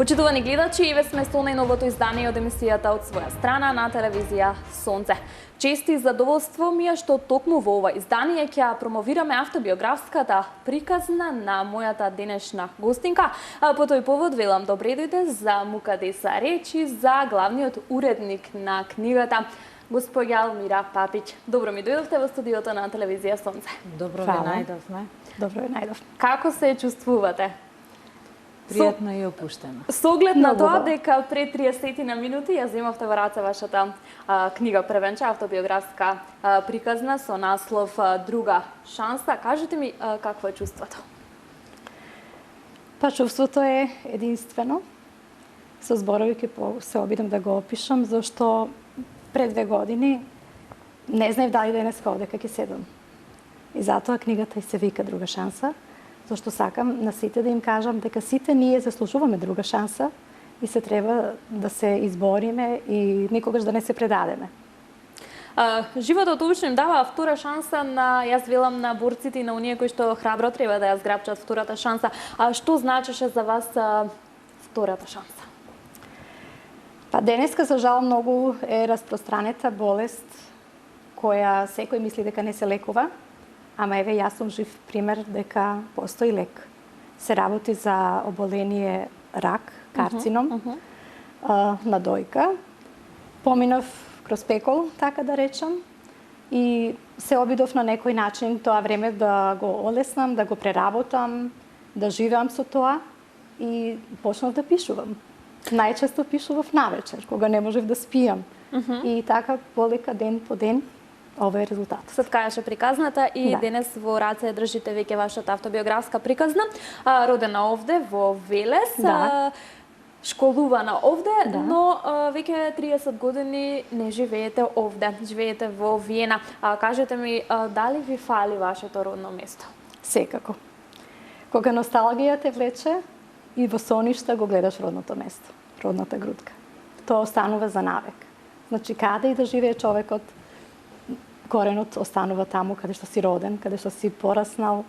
Почитувани гледачи, еве сме со најновото издание од емисијата од своја страна на телевизија Сонце. Чести задоволство ми е што токму во ова издание ќе промовираме автобиографската приказна на мојата денешна гостинка. По тој повод велам добре дојде за мукадеса речи за главниот уредник на книгата, госпоѓа Алмира Папиќ. Добро ми дојдовте во студиото на телевизија Сонце. Добро ве најдовме. Добро ве најдов. Како се чувствувате? Пријатно и опуштено. Со оглед на тоа дека пред 30 на минути ја земавте во раце вашата книга Првенче, автобиографска приказна со наслов Друга шанса. Кажете ми какво е чувството? Па чувството е единствено. Со зборови ќе се обидам да го опишам, зашто пред 2 години не знаев дали денеска одека ќе седам. И затоа книгата и се вика Друга шанса, зашто сакам на сите да им кажам дека сите ние заслужуваме друга шанса и се треба да се избориме и никогаш да не се предадеме. Животот обично им дава втора шанса на, јас велам, на борците и на оние кои што храбро треба да ја зграбчат втората шанса. Што значеше за вас втората шанса? Па денеска, за жал, многу е распространета болест која секој мисли дека не се лекува. Ама еве, јас сум жив пример дека постои лек. Се работи за оболение рак, карцином, на дојка. Поминав кроз пекол, така да речам, и се обидов на некој начин тоа време да го олеснам, да го преработам, да живеам со тоа и почнав да пишувам. Најчесто пишував навечер, кога не можев да спијам. И така полека ден по ден ова е резултат. Се ткаеше приказната и денес во раце држите веќе вашата автобиографска приказна. Родена овде во Велес, школувана овде, но веќе 30 години не живеете овде, живеете во Виена. Кажете ми, дали ви фали вашето родно место? Секако. Кога носталгија те влече и во соништа го гледаш родното место, родната грудка. Тоа останува за навек. Значи, каде и да живее човекот, коренот останува таму каде што си роден, каде што си пораснал.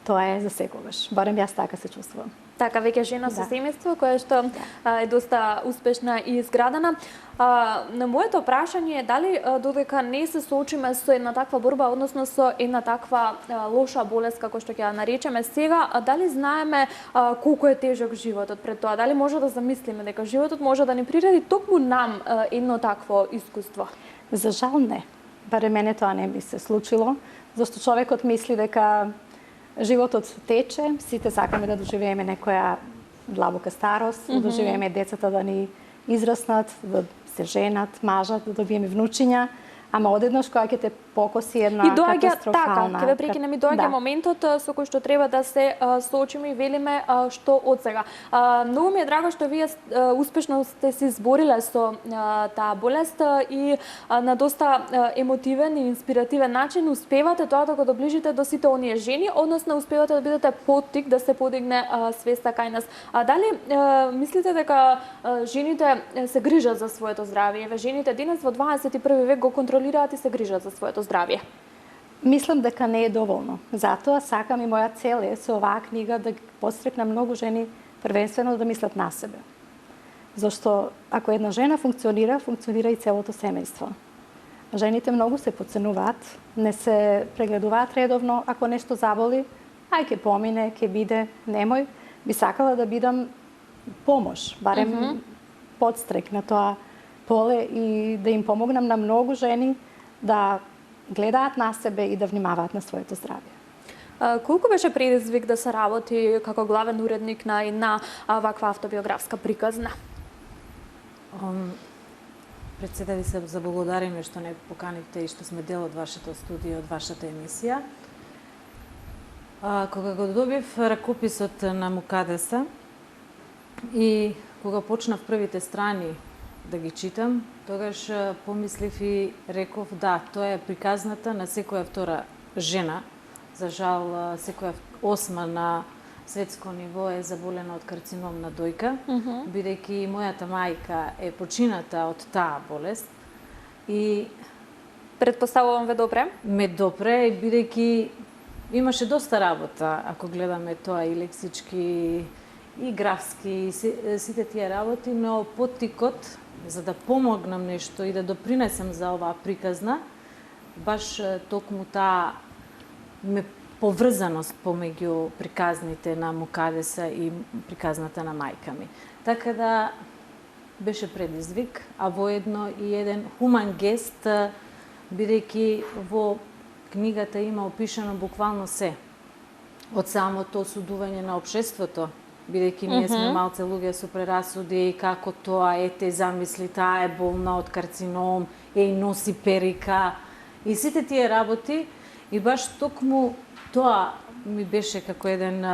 Тоа е за секогаш. Барем јас така се чувствувам. Така, веќе жена со семејство, кое што е доста успешна и изградена. На моето прашање е дали додека не се соочиме со една таква борба, односно со една таква лоша болест, како што ќе ја наречеме сега, дали знаеме колку е тежок животот пред тоа? Дали може да замислиме дека животот може да ни приреди токму нам едно такво искуство? За жал не. Баре мене тоа не би се случило, зашто човекот мисли дека животот тече, сите сакаме да доживееме некоја длабока старост, да доживееме децата да ни израснат, да се женат, мажат, да добиеме внучиња, ама одеднаш кога ќе те покоси една катастрофална... Така, ќе ве прекинем и доаѓа моментот со кој што треба да се соочиме и велиме што од сега. Многу ми е драго што вие успешно сте се избориле со таа болест и на доста емотивен и инспиративен начин успевате тоа да го доближите до сите оние жени, односно успевате да бидете поттик да се подигне свеста кај нас. Дали мислите дека жените се грижат за своето здравје? Еве, жените денес во 21 век го контролираат и се грижат за своето здравје. Мислам дека не е доволно. Затоа сакам и моја цел е со оваа книга да подстрекнам многу жени првенствено да мислат на себе. Зашто ако една жена функционира, функционира и целото семејство. Жените многу се потценуваат, не се прегледуваат редовно, ако нешто заболи, ај ќе помине, ќе биде, немој, би сакала да бидам помош, барем подстрек на тоа поле и да им помогнам на многу жени да гледаат на себе и да внимаваат на своето здравје. Колку беше предизвик да се работи како главен уредник на една ваква автобиографска приказна? Пред се да ви се заблагодариме што не поканивте и што сме дел од вашето студио, од вашата емисија. Кога го добив ракописот на Мукадеса и кога почнав првите страни да ги читам, тогаш помислив и реков да, тоа е приказната на секоја втора жена. За жал, секоја осма на светско ниво е заболена од карцином на дојка, бидејќи мојата мајка е почината од таа болест. И предпоставувам ве допре? Ме допре, бидејќи имаше доста работа, ако гледаме тоа и лексички, и графски и сите тие работи, но поттикот за да помогнам нешто и да допринесам за оваа приказна, баш токму таа поврзаност помеѓу приказните на Мукадеса и приказната на мајка ми. Така да беше предизвик, а воедно и еден хуман гест, бидејќи во книгата има опишано буквално се. Од самото осудување на општеството, бидејќи ние сме малце луѓе со прерасуди, како тоа, ете, замисли, таа е болна од карцином, носи перика, и сите тие работи, и баш токму тоа ми беше како еден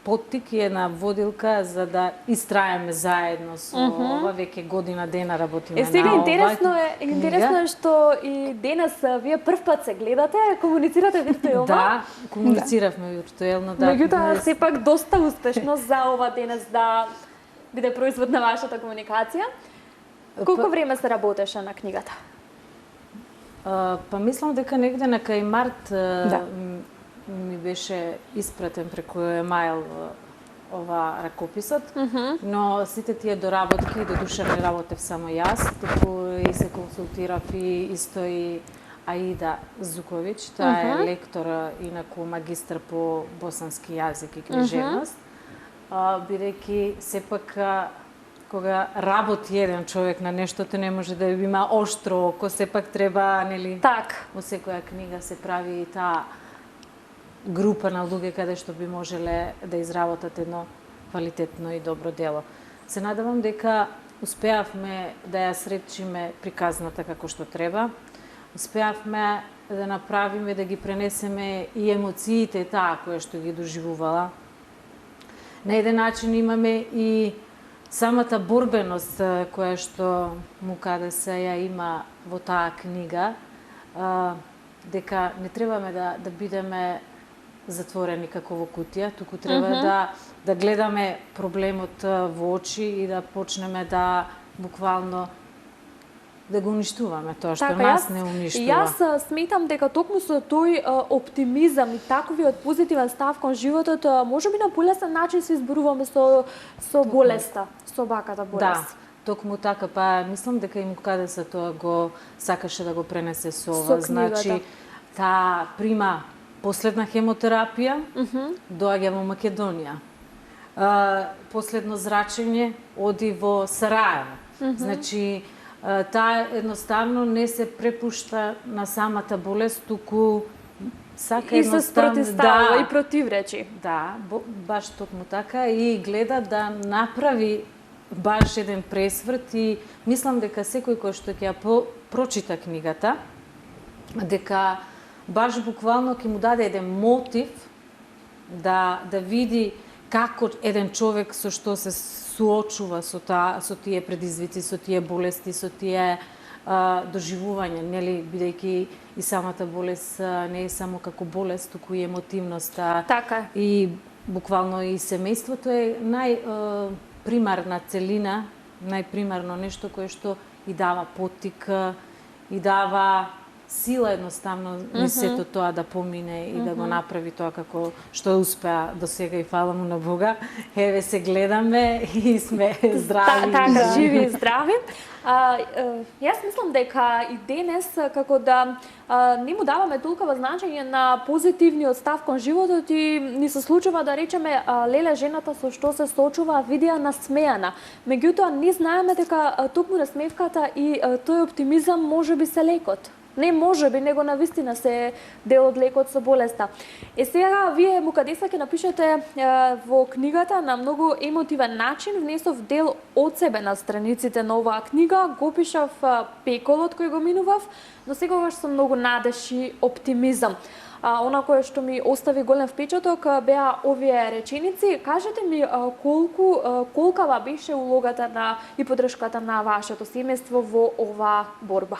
поттик и една водилка за да истраеме заедно со ова, веќе година дена работиме на ова. Сега интересно е што и денес вие првпат се гледате, комуницирате виртуелно. Да, комунициравме виртуелно, да. Меѓутоа сепак доста успешно за ова денес да биде производ на вашата комуникација. Колку време се работеше на книгата? Па мислам дека негде на кај март ми беше испратен преку емайл ова ракописот, но сите тие доработки, до душа не работев само јас, туку и се консултирав и исто и Аида Зуковиќ, таа е лектор, инаку магистар по босански јазик и книжевност, бидејќи сепак кога работи еден човек на нештото не може да има оштро око, сепак треба, нели? Так. Во секоја книга се прави и таа група на луѓе каде што би можеле да изработат едно квалитетно и добро дело. Се надевам дека успеавме да ја сречиме приказната како што треба. Успеавме да направиме, да ги пренесеме и емоциите таа која што ги доживувала. На еден начин имаме и самата борбеност која што Мукадеса ја има во таа книга, дека не требаме да бидеме затворени како во кутија, туку треба да гледаме проблемот во очи и да почнеме да буквално да го уништуваме тоа што нас не уништува. Јас сметам дека токму со тој оптимизам и таковиот позитивен став кон животот, можеби на полесен начин се изборуваме со болеста, со баката болест. Да. Токму така, па мислам дека и Мукадеса тоа го сакаше да го пренесе со ова. Значи, таа прима последна хемотерапија, доаѓа во Македонија. Последно зрачење оди во Сараево. Значи, таа едноставно не се препушта на самата болест, туку сака едноставно... И се спротивстава и противречи. Да, баш токму така, и гледа да направи баш еден пресврт, и мислам дека секој кој што ќе ја прочита книгата, дека баш буквално ќе му даде еден мотив да види како еден човек со што се суочува со тие предизвици, со тие болести, со тие доживувања, нели, бидејќи и самата болест не е само како болест, туку и емотивноста. Така. И буквално и семејството е најпримарна целина, најпримарно нешто кое што и дава поттик, и дава сила едноставно сето тоа да помине и да го направи тоа како што успеа до сега, и фала му на Бога. Еве се гледаме и сме здрави. Така, живи и здрави. Јас мислам дека и денес како да не му даваме толкова значење на позитивниот став кон животот, и ни се случува да речеме леле, жената со што се соочува видеа насмеана. Меѓутоа не знаеме дека токму насмевката и тој оптимизам можеби се лекот. Не можеби, него навистина се дел од лекот со болеста. Сега вие, Мукадеса, ќе напишете во книгата на многу емотивен начин, внесов дел од себе на страниците на оваа книга, го пишав пеколот кој го минував, но секогаш со многу надеж и оптимизам. Она кое што ми остави голем впечаток беа овие реченици. Кажете ми колкава беше улогата и поддршката на вашето семејство во оваа борба?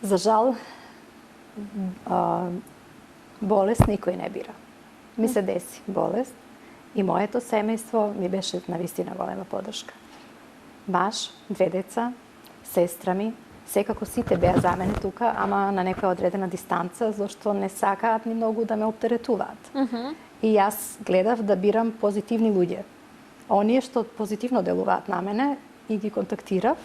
За жал, болест никој не бира. Ми се деси болест и моето семејство ми беше навистина голема поддршка. Баш, 2 деца, сестра ми, секако сите беа за мене тука, ама на некоја одредена дистанца, зашто не сакаат ни многу да ме оптеретуваат. и јас гледав да бирам позитивни луѓе. Оние што позитивно делуваат на мене и ги контактирав,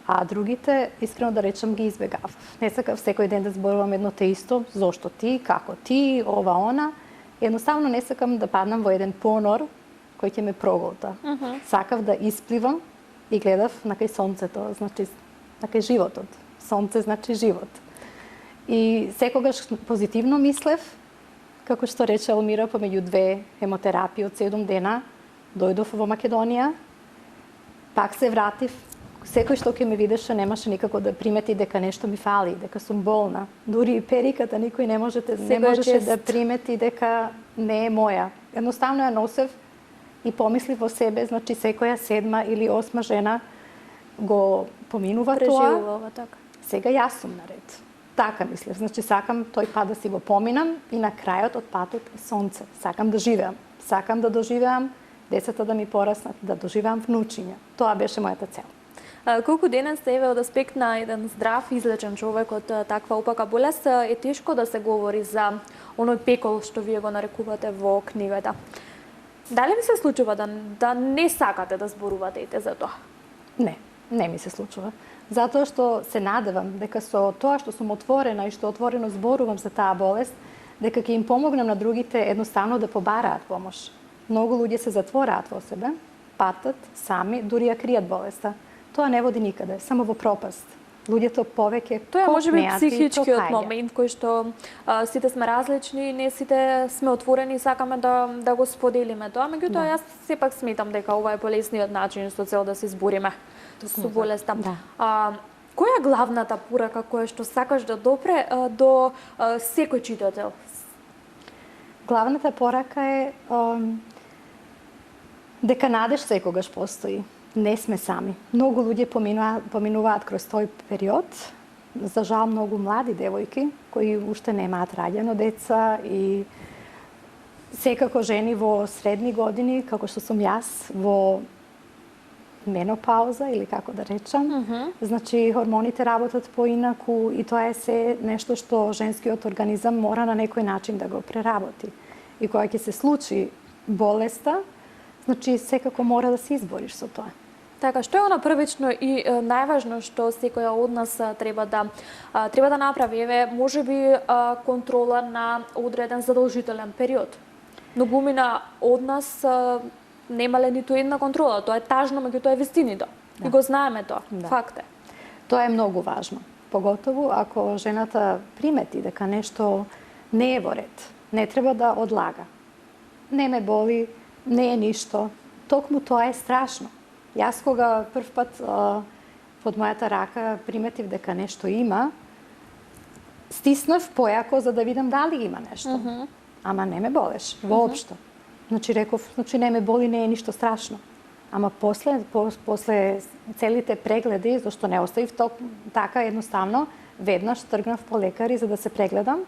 а другите, искрено да речам, ги избегав. Не сакав секој ден да зборувам едно те исто, зошто ти, како ти, ова, она. Едноставно не сакам да паднам во еден понор кој ќе ме проголта. Сакав да испливам и гледав на кај сонцето, значи на кај животот. Сонце значи живот. И секогаш позитивно мислев, како што рече Алмира, помеѓу две хемотерапии од 7 дена, дојдов во Македонија, пак се вратив. Секој што ќе ме видеше немаше никако да примети дека нешто ми фали, дека сум болна. Дури и периката никој не можеше да примети дека не е моја. Едноставно ја носев и помислив во себе, значи секоја 7 или 8 жена го поминува тоа. Така. Сега јас сум наред. Така мислев. Значи сакам тој пат да си го поминам и на крајот од патот е сонце. Сакам да живеам. Сакам да доживеам децата да ми пораснат, да доживеам внучиња. Тоа беше мојата цел. Колку денес еве од аспект на еден здрав, излечен човек од таква опака болест, е тешко да се говори за оној пекол што вие го нарекувате во книгата. Дали ви се случува да не сакате да зборувате за тоа? Не ми се случува. Затоа што се надевам дека со тоа што сум отворена и што отворено зборувам за таа болест, дека ќе им помогнам на другите едноставно да побараат помош. Многу луѓе се затвораат во себе, патат сами, дури ја кријат болеста. Тоа не води никаде, само во пропаст. Луѓето повеќе тоа може би копнеат и психичкиот проаѓаат. момент кој што сите сме различни и не сите сме отворени и сакаме да го споделиме тоа, меѓутоа јас сепак сметам дека ова е полесниот начин со цел да се избориме со болеста. Која е главната порака која што сакаш да допре до секој читател? Главната порака е дека надеж секогаш постои. Не сме сами. Многу луѓе поминуваат кроз тој период. За жал, многу млади девојки кои уште немаат раѓено деца и секако жени во средни години, како што сум јас, во менопауза или како да речам. Значи, хормоните работат поинаку и тоа е се нешто што женскиот организам мора на некој начин да го преработи. И кога ќе се случи болеста, значи секако мора да се избориш со тоа. Така, што е она првично и најважно што секоја од нас треба да направи? Еве, можеби контрола на одреден задолжителен период. Многумина од нас немале ниту една контрола. Тоа е тажно, меѓутоа е вистинито. И го знаеме тоа. Факт е. Тоа е многу важно. Поготово ако жената примети дека нешто не е во ред. Не треба да одлага. Не ме боли, не е ништо. Токму тоа е страшно. Јас кога прв пат под мојата рака приметив дека нешто има, стиснав појако за да видам дали има нешто. Ама не ме болеш, воопшто. Значи реков, не ме боли, не е ништо страшно. Ама после целите прегледи, зашто не оставив така едноставно, веднаш тргнав по лекари за да се прегледам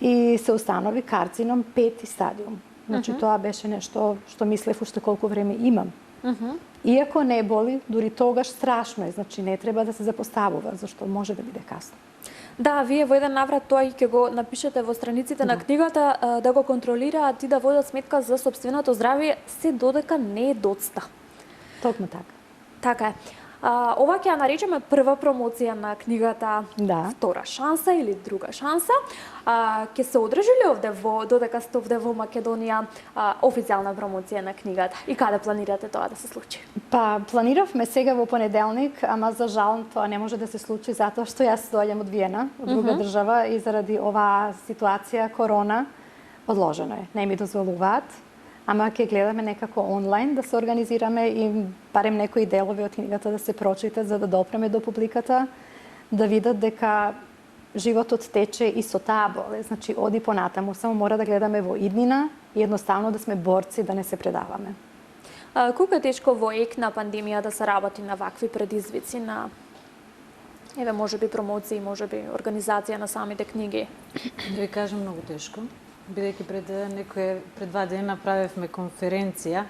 и се установи карцином 5 стадиум. Значи тоа беше нешто што мислев уште колку време имам. Иако не боли, дури тогаш страшно е, значи не треба да се запоставува, зашто може да биде касно. Да, вие во еден наврат тоа и ќе го напишете во страниците на книгата, да го контролираат и да водат сметка за сопственото здравје, се додека не е доцта. Токму така. Така е. Ова ќе ја наречеме прва промоција на книгата Втора шанса или друга шанса. Ќе се одржи ли овде додека сте овде во Македонија официјална промоција на книгата? И каде планирате тоа да се случи? Па, планиравме сега во понеделник, ама за жал тоа не може да се случи затоа што јас доаѓам од Виена, од друга држава и заради оваа ситуација корона одложено е. Не ми дозволуваат. Ама ќе гледаме некако онлайн да се организираме и барем некои делови од книгата да се прочитат за да допреме до публиката, да видат дека животот тече и со таа болест. Значи, оди понатаму, само мора да гледаме во иднина и едноставно да сме борци да не се предаваме. Колку е тешко во ек на пандемија да се работи на вакви предизвици, на еве можеби промоции, можеби организација на самите книги? Да ви кажам, многу тешко. Бидејќи пред 2 дена направевме конференција,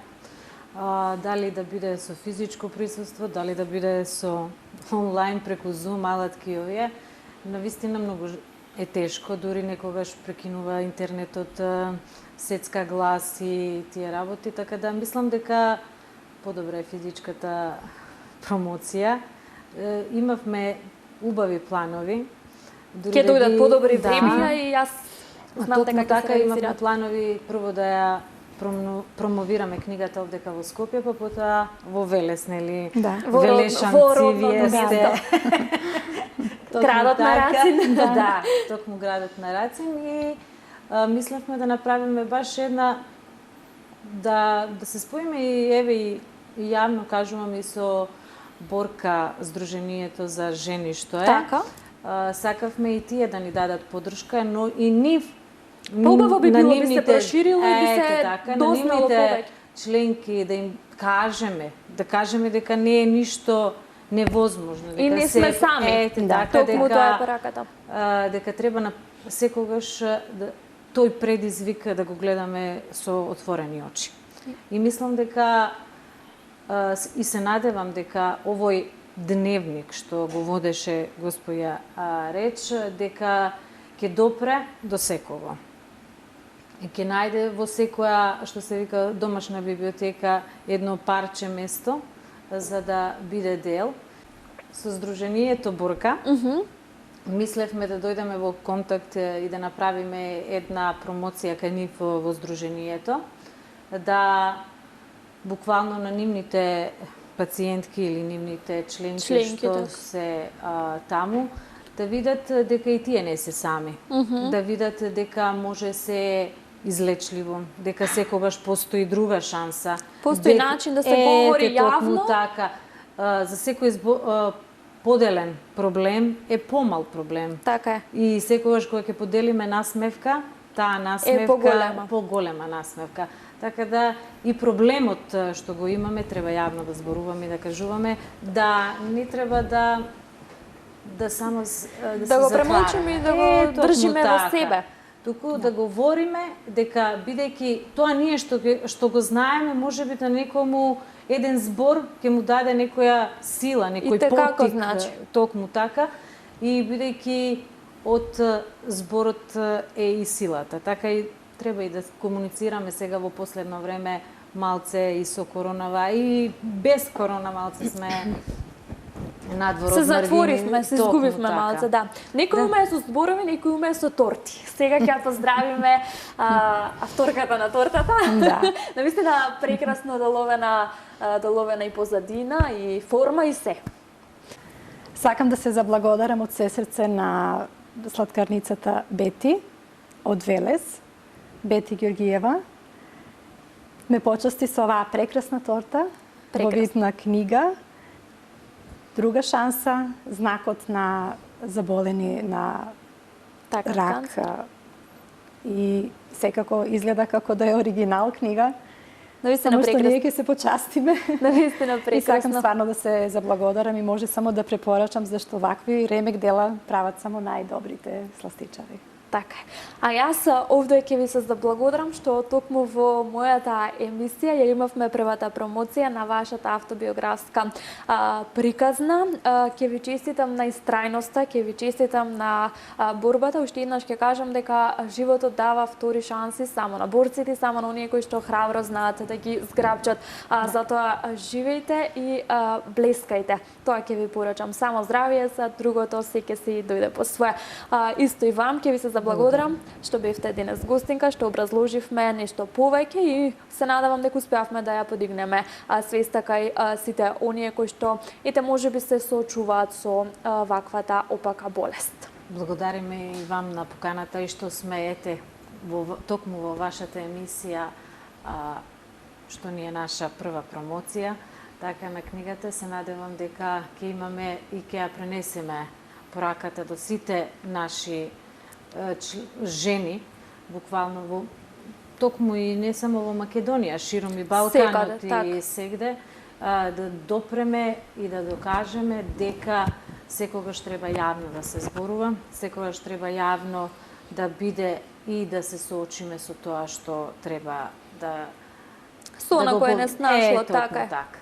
дали да биде со физичко присуство, дали да биде со онлайн преку Zoom, алатки овие, навистина многу е тешко, дури некогаш прекинува интернетот, сецка глас и тие работи, така да мислам дека подобра е физичката промоција. Имавме убави планови. Ке дојдат подобри да, времиња и јас знам дека токму ќе се така имавме реализираат. планови прво да ја промовираме книгата овдека во Скопје, па потоа во Велес, нели? Да. Во родното вие сте. Градот на така, Рацин. Да, токму градот на Рацин и мислевме да направиме баш една да се споиме и еве и јавно кажувам и со Борка Сдруженијето за жени што е. Така. Сакавме и тие да ни дадат поддршка, но и нив Убаво би на било, би се нивните- проширило и би се ете така, на дознало нивните повеќе. членки да им кажеме дека не е ништо невозможно, дека И не сме сами. Ете така, Токму тоа е дека пораката. дека треба на секогаш тој предизвик да го гледаме со отворени очи. И мислам дека и се надевам дека овој дневник што го водеше господја Реч, дека ќе допре до секого. И ќе најде во секоја, што се вика, домашна библиотека едно парче место за да биде дел. Со Сдруженијето Борка мислевме да дојдеме во контакт и да направиме една промоција кај нив во Сдруженијето, да буквално на нивните пациентки или нивните членки што така. се таму, да видат дека и тие не се сами. Да видат дека може се излечливо, дека секогаш постои друга шанса. Постои начин да се говори токму јавно. така. За секој поделен проблем е помал проблем. Така е. И секогаш кога ќе поделиме насмевка, таа насмевка поголема. поголема насмевка. Така да и проблемот што го имаме треба јавно да зборуваме и да кажуваме, да не треба да само да се го затвараме. премолчиме и да го токму држиме во така. себе. Туку да говориме дека бидејќи тоа ние што го знаеме, можеби да некому еден збор ќе му даде некоја сила, некој Итекако поттик, значи. токму така, и бидејќи од зборот е и силата. Така и треба и да комуницираме сега во последно време малце и со коронава и без корона малце сме надвор Се од затворивме, маргини, се токму изгубивме така. малце, да. Некој умее со зборови, некој умее со торти. Сега ќе ја поздравиме авторката на тортата. Да. Навистина прекрасно доловена и позадина, и форма, и се. Сакам да се заблагодарам од се срце на сладкарницата Бети од Велес, Бети Георгиева. Ме почасти со оваа прекрасна торта, во вид на книга. Друга шанса, знакот на заболени на Така, рак. станца. И секако изгледа како да е оригинал книга. Навистина Само што ние прекрасно. ќе се почастиме. Навистина И сакам прекрасно. стварно да се заблагодарам и може само да препорачам зашто вакви ремек дела прават само најдобрите сластичари. Така е. А јас овде ќе ви се заблагодарам што токму во мојата емисија ја имавме првата промоција на вашата автобиографска приказна. Ќе ви честитам на истрајноста, ќе ви честитам на борбата. Уште еднаш ќе кажам дека животот дава втори шанси само на борците, само на оние кои што храбро знаат да ги зграбчат. Затоа живејте и блескајте. Тоа ќе ви порачам. Само здравје, за другото се ќе си дојде по свое. Исто и вам ќе ви се заблагодарам што бевте денес гостинка, што образложивме нешто повеќе и се надевам дека успеавме да ја подигнеме свеста кај сите оние кои што ете можеби се соочуваат со ваквата опака болест. Благодариме и вам на поканата и што сме ете токму во вашата емисија што ни е наша прва промоција така на книгата. Се надевам дека ќе имаме и ќе ја пренесеме пораката до сите наши жени, буквално во токму и не само во Македонија, широм и Балканот и сегде, да допреме и да докажеме дека секогаш треба јавно да се зборува, секогаш треба јавно да биде и да се соочиме со тоа што треба да Со она кој не снашло, така е. Така.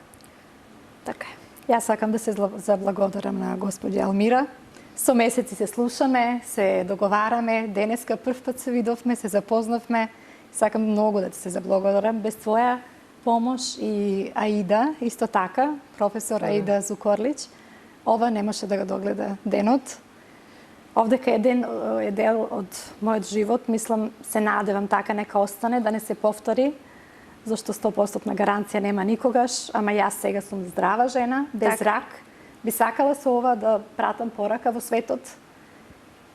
Така е. Јас сакам да се заблагодарам на господја Алмира Со месеци се слушаме, се договараме. Денеска прв пат се видовме, се запознавме. Сакам многу да ти се заблагодарам. Без твоја помош и Аида, исто така, професор Аида Зукорлич, ова немаше да го догледа денот. Овдека е дел од мојот живот, мислам, се надевам така нека остане, да не се повтори, зашто 100% гаранција нема никогаш, ама јас сега сум здрава жена, без рак. Би сакала со ова да пратам порака во светот.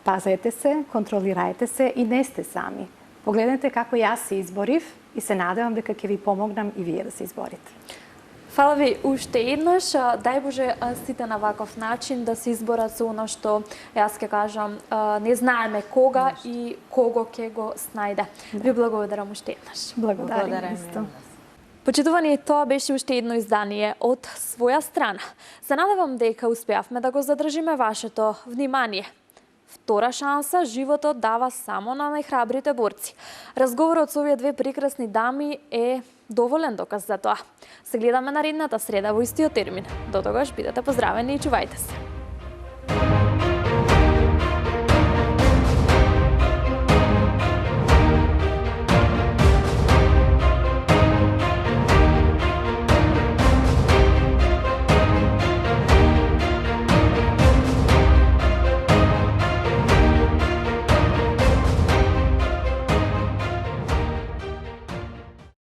Пазете се, контролирајте се и не сте сами. Погледнете како јас се изборив и се надевам дека ќе ви помогнам и вие да се изборите. Фала ви уште еднаш, дај Боже сите на ваков начин да се изборат со оно што јас ќе кажам, не знаеме кога и кого ќе го снајде. Ви благодарам уште еднаш. Благодарам исто. Почитувани, тоа беше уште едно издание од своја страна. Се надевам дека успеавме да го задржиме вашето внимание. Втора шанса животот дава само на најхрабрите борци. Разговорот со овие две прекрасни дами е доволен доказ за тоа. Се гледаме наредната среда во истиот термин. До тогаш бидете поздравени и чувајте се.